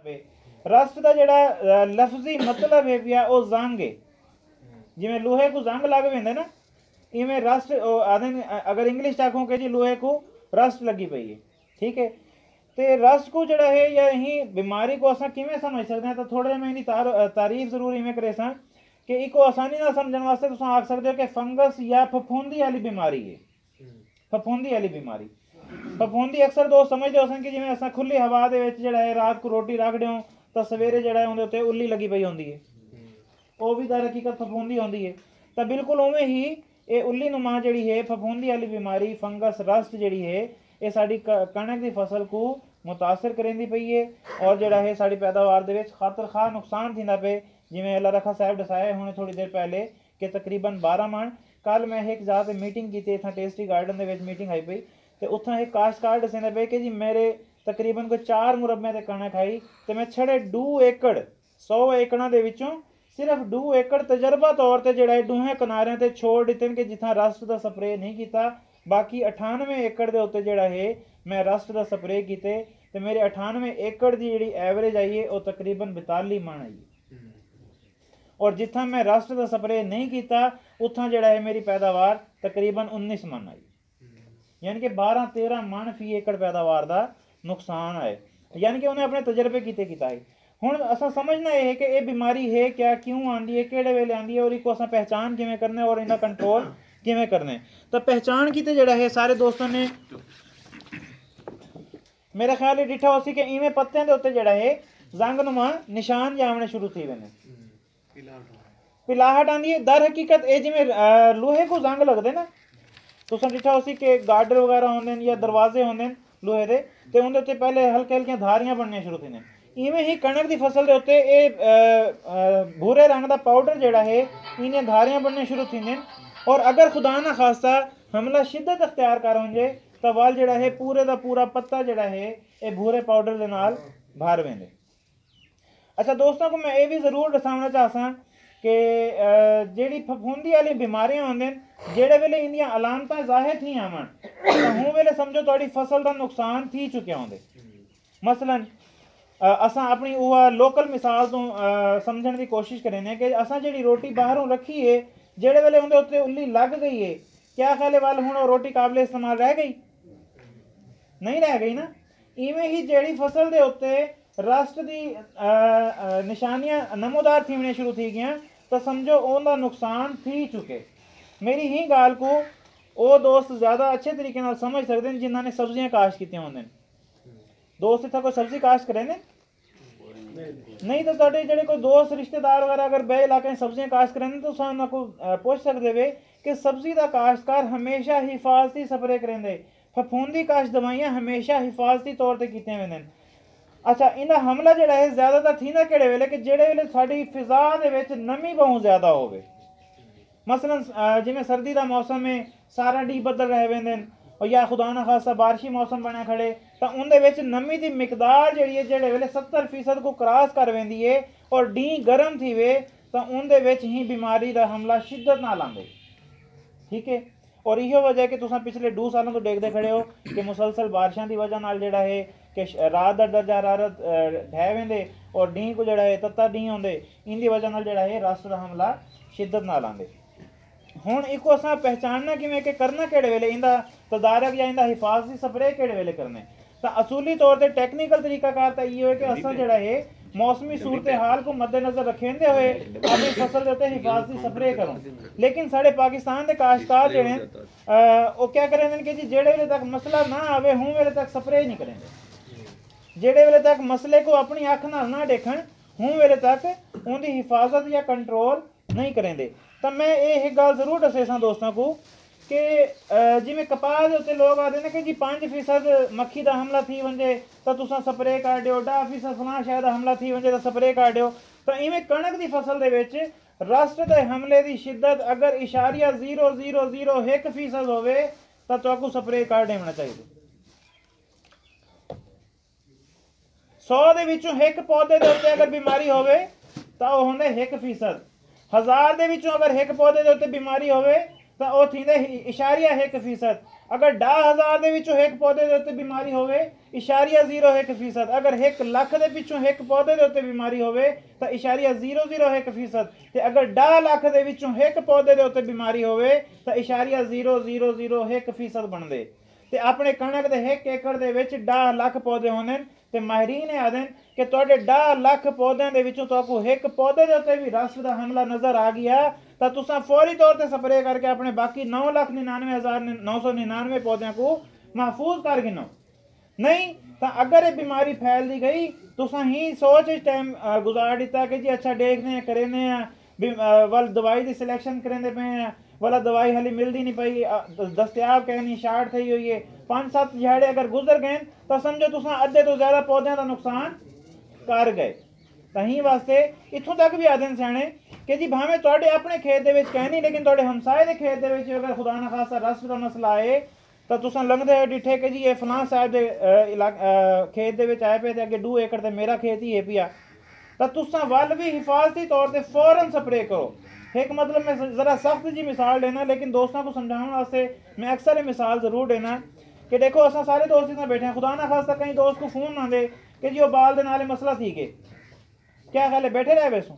पे। रस्ट का जिहड़ा लफ्जी मतलब है पिया वो जंग है, जिवें लोहे को जंग लग वेंदे ना, इवें रस्ट आदे अगर इंग्लिश आखों कि जी लोहे को रस्ट लगी पई है, ठीक है। तो रस्ट को जड़ा है या यही बीमारी को असा किमें समझ सकते हैं, तो थोड़े मैं इहदी तारीफ जरूर इवें करे सा कि इको आसानी नाल समझण वास्ते तुसीं आख सकते हो कि फंगस या फफूंदी वाली बीमारी है। फफूंदी वाली बीमारी, फफूंदी अक्सर दोस्त समझते हो कि जिवें असां खुली हवा दे विच जड़ा है रात को रोटी रख दिओ तो सवेरे जड़ा है उहदे उत्ते उल्ली लगी पई होंदी है, वो भी दर हकीकत फफूंदी होंदी है। तो बिल्कुल उवें ही ये उल्ली नुमा जी है फफूंदी वाली बीमारी फंगस रस्ट जी है ये साड़ी कणक की फसल को मुतासर करेंदी पई है और जड़ा है साड़ी पैदावार दे विच खातर खा नुकसान थींदा पे। जिवें अल्लाह रखा साहब दसाया हुणे थोड़ी देर पहले कि तकरीबन 12 मन, कल मैं एक जाके मीटिंग की इतना tasty garden they which meeting I पई तो उत्थां एक काश्तकार दस्सदे पे कि जी मेरे तकरीबन कोई 4 मुरब्बे ते कणक आई तो मैं छड़े 2 एकड़ 100 एकड़ां दे विचों सिर्फ 2 एकड़ तजर्बा तौर पर जोड़ा दूहें किनारियां ते छोड़ दिते कि जिथा रस्ट का स्प्रे नहीं किया, बाकी 98 एकड़ के उत्ते जोड़ा है मैं रस्ट का स्प्रे किए तो मेरे 98 एकड़ की जी एवरेज आई है वो तकरीबन 42 मन आई है। और जिथा मैं रस्ट का स्प्रे नहीं किया उथा जोड़ा है मेरी पैदावार तकरीबन 19 मन आई, यानी कि 12-13 मन फी एकड़ पैदावार का नुकसान है, यानी कि उन्हें अपने तजर्बे किए है। हुण असां समझना है कि ये बीमारी है क्या, क्यों आती है, किहड़े वेले आती है और इसको असां पहचान किवें करना और इनका कंट्रोल किवें करना है। तो पहचान की जड़ा है सारे दोस्तों ने मेरा ख्याल है डिठा हो सी कि इवें पत्तियां दे उत्ते जड़ा है जंगनुमा निशान जामने शुरू थी वेने, पिलाहट आंदी है। दर हकीकत ये जिवें लोहे को जंग लगदे ना, तुसां डिठा हो सी कि गार्डर वगैरह होंदे या दरवाजे होंदे लोहे दे ते उहदे उत्ते पहले हल्के हल्कियां धारियां बननियां शुरू थींदियां। इवें ही कणक की फसल के उत्ते भूरे रंग का पाउडर जोड़ा है इन्हें धारियां बनने शुरू थी और अगर खुदा ना खास्ता हमला शिद्दत अख्तियार कर होंगे तो वाल जोड़ा है पूरे का पूरा पत्ता जोड़ा है ये भूरे पाउडर के नाल भर वेंदे। अच्छा दोस्तों को मैं ये भी जरूर दसाना चाहता कि जी फफूंदी वाली बीमारियां होंगे जेड़े वेले इंदियां अलामतां जाहिर थी आवन तो हूँ वेले समझो थोड़ी फसल का नुकसान थी चुके होंगे। मसलन असां अपनी वह लोकल मिसाल तो समझने की कोशिश करें कि असां जी रोटी बाहरों रखी है जेड़े वेले उनके उत्ते उल्ली लग गई है, क्या ख्याल वाल हूँ रोटी काबिल इस्तेमाल रह गई? नहीं रह गई ना। इवें ही जेड़ी फसल के उत्ते रस्ट की निशानियां नमोदार थीवने शुरू थी गई तो समझो उनका नुकसान थी चुके। मेरी ही गाल को वो दोस्त ज़्यादा अच्छे तरीके नाल समझ सकते हैं जिन्होंने सब्जियां काश्त की होंगे। दोस्त इतना कोई सब्जी काश्त करें नहीं तो तुहाडे जेडे कोई दोस्त रिश्तेदार वगैरह अगर बे इलाके सब्जियां काश्त करें तो उन्होंने को पूछ सकते वे कि सब्जी का काश्तकार हमेशा हिफाजती स्प्रे करेंदे, फफूंदी काश्त दवाइयां हमेशा हिफाजती तौर पर कीतियां वेंदे। अच्छा इनका हमला जोड़ा है ज़्यादातर थी ना किहड़े वेले कि जेड़े वेले साडी फिजा दे विच नमी बहुत ज़्यादा होवे, मसलन जिवें सर्दी का मौसम है सारा डी बदल रहे वेंदे और या खुदा ना खासा बारिशी मौसम बने खड़े तो उनके विच नमी की मिकदार जी है जेड़े वेले 70% को क्रॉस कर वेंदी है और डी गर्म थी वे तो उनके विच ही बीमारी का हमला शिद्दत नाल आंदे। ठीक है, और इहो वजह कि तुसां पिछले 2 सालों तो देखते खड़े हो कि मुसलसल बारिशों की वजह नाल जेड़ा है कि रात का दर्जा हरारत ढह वेंदे और डी को जेड़ा है तत्ता डी होंदे इनकी वजह नाल जेड़ा है रस्ट का हमला शिद्दत नाल आंदे। हुण इको असां पहचानना किवें कि करना किहड़े वेले इंदा तदारक या इंदा हिफाजती स्प्रे किहड़े वेले करने। तो असूली तौर पर टेक्निकल तरीकाकार तो ये है कि असां जेड़ा है मौसमी सूरत हाल को मद्देनजर रखेंदे हुए अपनी फसल के उत्ते हिफाजती स्प्रे करूं। लेकिन साढ़े पाकिस्तान के काश्तकार जेड़े वो क्या करेंगे कि जी जेड़े वेले तक मसला ना आवे हूँ वेले तक स्प्रे नहीं करेंगे, जेड़े वेले तक मसले को अपनी अख नाल ना देखन हूँ वेले तक उनकी हिफाजत या कंट्रोल नहीं करेंगे। तो मैं ये एक गल जरूर दसे दोस्तों को कि जिमें कपास के उत्ते लोग आते हैं कि जी 5% मक्खी का हमला थी वंजे तो तुसां स्प्रे कर दिओ, 10% फलां शह का हमला थी वंजे तो स्प्रे कर दिओ। तो इवें कणक की फसल दे विच रस्ट के हमले की शिद्दत अगर इशारिया 0.001% होवे तो तुहाकू स्प्रे कर देना चाहिए। 100 दे विचों एक पौधे के उत्ते अगर बीमारी होवे तो वह होंदे 1%, 1000 दे विचों अगर एक पौधे के उत्ते बीमारी होवे तो वह थींदे इशारिया 1%। अगर 10,000 ਦੇ ਵਿੱਚੋਂ ਇੱਕ ਪੌਦੇ ਦੇ ਉੱਤੇ ਬਿਮਾਰੀ ਹੋਵੇ ਇਸ਼ਾਰਿया 0.1%। अगर 1 ਲੱਖ ਦੇ ਵਿੱਚੋਂ ਇੱਕ ਪੌਦੇ ਦੇ ਉੱਤੇ ਬਿਮਾਰੀ ਹੋਵੇ ਤਾਂ ਇਸ਼ਾਰਿया 0.01%। ਤੇ अगर 10 ਲੱਖ ਦੇ ਵਿੱਚੋਂ ਇੱਕ ਪੌਦੇ ਦੇ ਉੱਤੇ ਬਿਮਾਰੀ ਹੋਵੇ ਤਾਂ ਇਸ਼ਾਰਿया 0.001% ਬਣਦੇ। ਤੇ ਆਪਣੇ ਕਣਕ ਦੇ 1 ਏਕੜ ਦੇ ਵਿੱਚ 10 ਲੱਖ ਪੌਦੇ ਹੋਣੇ ਤੇ ਮਾਹਿਰੀਨ ਇਹ ਆਦਨ ਕਿ ਤੁਹਾਡੇ 10 ਲੱਖ ਪੌਦਿਆਂ ਦੇ ਵਿੱਚੋਂ ਤੁਹਾਨੂੰ ਇੱਕ ਪੌਦੇ ਦੇ ਉੱਤੇ ਵੀ ਰਸਟ ਦਾ ਹਮਲਾ ਨਜ਼ਰ ਆ ਗਿਆ तो तुसा फौरी तौर पर स्प्रे करके अपने बाकी 9,99,999 पौधों को महफूज कर गिनो। नहीं तो अगर ये बीमारी फैल दी गई तुसा ही सोच इस टाइम गुजार दिता कि जी अच्छा देखने करेने वाल दवाई की सिलेक्शन करेंदे पे हैं वाला दवाई हाली मिलती नहीं पई दस्तियाब कहनी शार्ट थी हुई है 5-7 दिहाड़े अगर गुजर गए तो समझो तुसा अद्धे तो ज़्यादा पौधों का नुकसान कर गए। तहीं वास्ते इत्थों तक भी आदन सियाणे कि जी भावें तुहाडे अपने खेत दे विच कह नहीं लेकिन तुहाडे हमसाए दे खेत दे विच अगर खुदा ना खासा रस्ट दा मसला आए तो तुसां लंघदे हो डिठे कि जी ये फलां साहब दे खेत दे विच आए पे ते अगे 2 एकड़ ते मेरा खेत ही है पिया तो तुसां वल भी हिफाजती तौर ते फौरन स्प्रे करो। एक मतलब मैं ज़रा सख्त जी मिसाल देना लेकिन दोस्तों को समझाने वास्ते मैं अक्सर ये मिसाल ज़रूर देना कि देखो असां सारे दोस्त इतना बैठे हैं खुदा ना खासा कहीं दोस्त को फ़ोन ना दे कि जी वो बाल दे नाले मसला थी के क्या ख्याल है बैठे रहे वैसों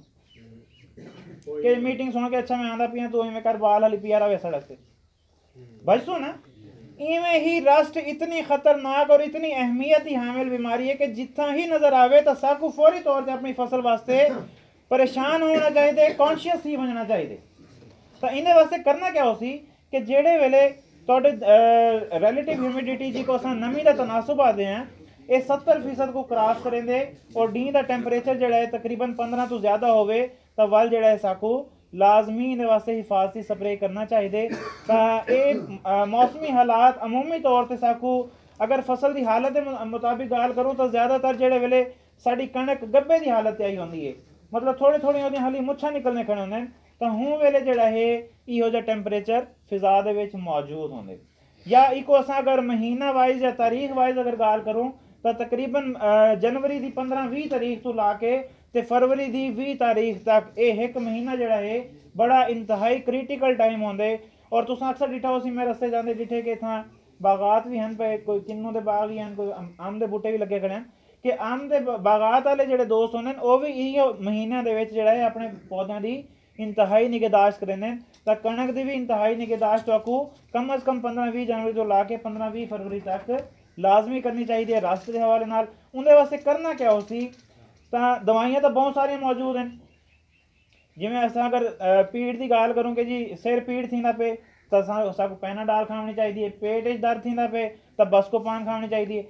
कि मीटिंग सुन के अच्छा मैं आंदा पिया तो इवें कर बाल हाली पिया रहे सड़क से बचसो ना। इवें ही रस्ट इतनी खतरनाक और इतनी अहमियत ही हामिल बीमारी है कि जितना ही नजर आवे तो साकू फौरी तौर पर अपनी फसल वास्ते परेशान होना चाहिए कॉन्शियस ही बनना चाहिए। तो इन्हें वास्ते करना क्या होसी कि जेड़े वेले तोड़े रिलेटिव ह्यूमिडिटी जी को असां नमी का तनासुब आते हैं ये 70% को क्रॉस करेंगे और डी का टेंपरेचर जड़ा है तकरीबन 15 तो ज़्यादा होवे तो वल जड़ा है साकू लाजमी इन वास्ते हिफाजती स्प्रे करना चाहिए। तो ये मौसमी हालात अमूमी तौर पर साकू अगर फसल की हालत के मुताबिक गाल करूँ तो ज़्यादातर जेड़े वेले साड़ी कणक गब्बे की हालत आई होंगी है मतलब थोड़ी थोड़ी होती हाली मुच्छा निकलने खड़े होंगे तो हूँ वेले जड़ा है इहो जिहा टेंपरेचर फिजा दे विच मौजूद होंगे। या इको असां अगर महीना वाइज या तारीख वाइज अगर गाल करूँ तो तकरीबन जनवरी की 15-20 तारीख तो ला के ते फरवरी की 20 तारीख तक ये एक महीना जड़ा है बड़ा इंतहाई क्रिटिकल टाइम होंगे। और तुम अक्सर डिठा हो मैं रस्ते जाते डिठे कि इतना बागात भी हैं पे कोई किन्नू के बाग ही हैं कोई आम के बूटे भी लगे खड़े हैं कि आम के बागात वाले जोड़े दोस्त होंगे वह भी इहो महीनों के जोड़ा है अपने पौधों की इंतहाई निगहदाश्त करेंगे। तो कणक की भी इंतहाई निगहदाश्त आपको कम अज़ कम 15-20 जनवरी तो ला के 15-20 फरवरी तक लाजमी करनी चाहिए रस्ट के हवाले नाल। उनके वास्ते करना क्या हो सी तो दवाइयाँ तो बहुत सारिया मौजूद हैं जिमें अस अगर पीड़ की गाल करूँ कि जी सिर पीड़ थींदा पे तो साकू पैनाडाल खानी चाहिए पेट दर्द थींदा पे तो बस्कोपान खानी चाहिए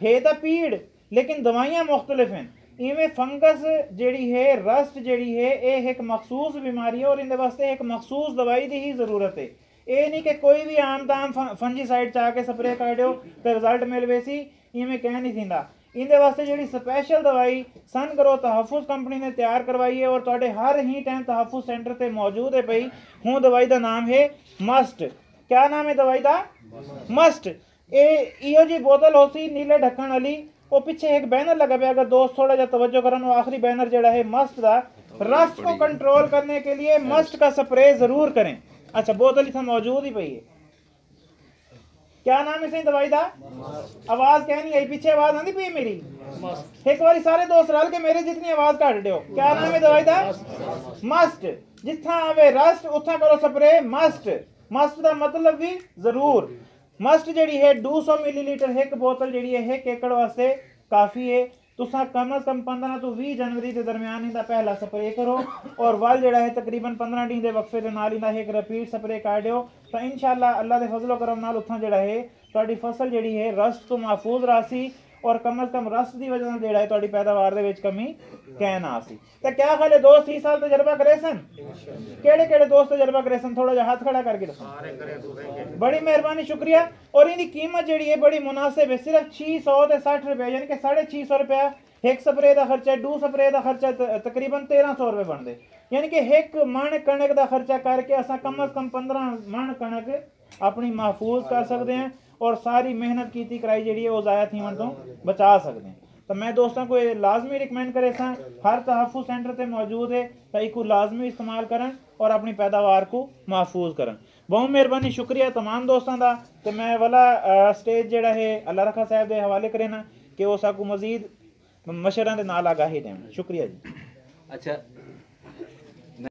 है तो पीड़ लेकिन दवाइयाँ मुख्तलिफ हैं। इवें फंगस जड़ी है रस्ट जड़ी है ये एक मखसूस बीमारी है और इनके वास्ते एक मखसूस दवाई की ही ज़रूरत है। ये नहीं कि कोई भी आम ताम फंजीसाइड चाह के स्प्रे कर दो तो रिजल्ट मिल वैसी इवें कह नहीं थींदा। इनके वास्ते जी स्पैशल दवाई सन ग्रो तहफुज कंपनी ने तैयार करवाई है और तुहाडे हर ही टाइम तहफुज सेंटर पर मौजूद है पई। हूँ दवाई का नाम है मस्ट। क्या नाम है दवाई का? मस्ट। इहो जी बोतल हो सी नीले ढक्कन वाली वो पीछे एक बैनर लगा पे अगर दोस्त थोड़ा जा तवज्जो करन वो आखिरी बैनर जड़ा है मस्ट का रस्ट को कंट्रोल करने के लिए मस्ट का स्प्रे जरूर करें। अच्छा बोतल इतना मौजूद ही पई है। क्या नाम है सही दवाई का? आवाज क्या नहीं आई पीछे आवाज आती पई मेरी एक बारी सारे दोस्त रल के मेरे जितनी आवाज काट दो। क्या नाम है दवाई का? मस्ट। जिथा आवे रस्ट उथा करो स्प्रे मस्ट। मस्ट का मतलब भी जरूर मस्ट जड़ी है 200 मिलीलीटर एक बोतल जड़ी है एक एकड़ वास्ते काफ़ी है। तुसा कम अज़ कम 15 तो 20 जनवरी के दरमियान इनका पहला स्प्रे करो और वल जड़ा है तकरीबन 15 दिन के वक्फे के नाल इनका एक रिपीट स्प्रे कर दो तो इंशाअल्लाह अल्लाह के फजलो करम नाल उत्थां जड़ा है तुहाडी फसल जड़ी है रस्ट तो महफूज रासी और कम अज़ कम रस्ट की वजह से जड़ा है तुहाडी पैदावार दे विच कमी कह ना आसी। तो क्या ख्याल है दोस्त 30 साल तजर्बा करे सन? केड़े केड़े दोस्त तजर्बा करे सन? थोड़ा जा हाथ खड़ा करके दसो। बड़ी मेहरबानी शुक्रिया। और इनकी कीमत जड़ी है बड़ी मुनासिब है सिर्फ 660 रुपये यानी कि 650 रुपया एक स्प्रे का खर्चा 2 स्प्रे का खर्चा तकरीबन 1300 रुपये बनते यानी कि एक मण कणक का खर्चा करके असा कम अज़ कम 15 मण कणक अपनी महफूज कर सकते हैं और सारी मेहनत की कराई जी है वो ज़ाया थी मन तो बचा सकते हैं। तो मैं दोस्तों को ये लाजमी रिकमेंड करे सा हर तहफ़ुज़ सेंटर पर मौजूद है तो इसको लाजमी इस्तेमाल करन और अपनी पैदावार को महफूज करन। बहुत मेहरबानी, शुक्रिया तमाम दोस्तों का। तो मैं वाला स्टेज जेड़ा है अल्लाह रखा साहब के हवाले करे ना कि वो साकू मजीद मशवरा के नाल आगाही दें। शुक्रिया जी। अच्छा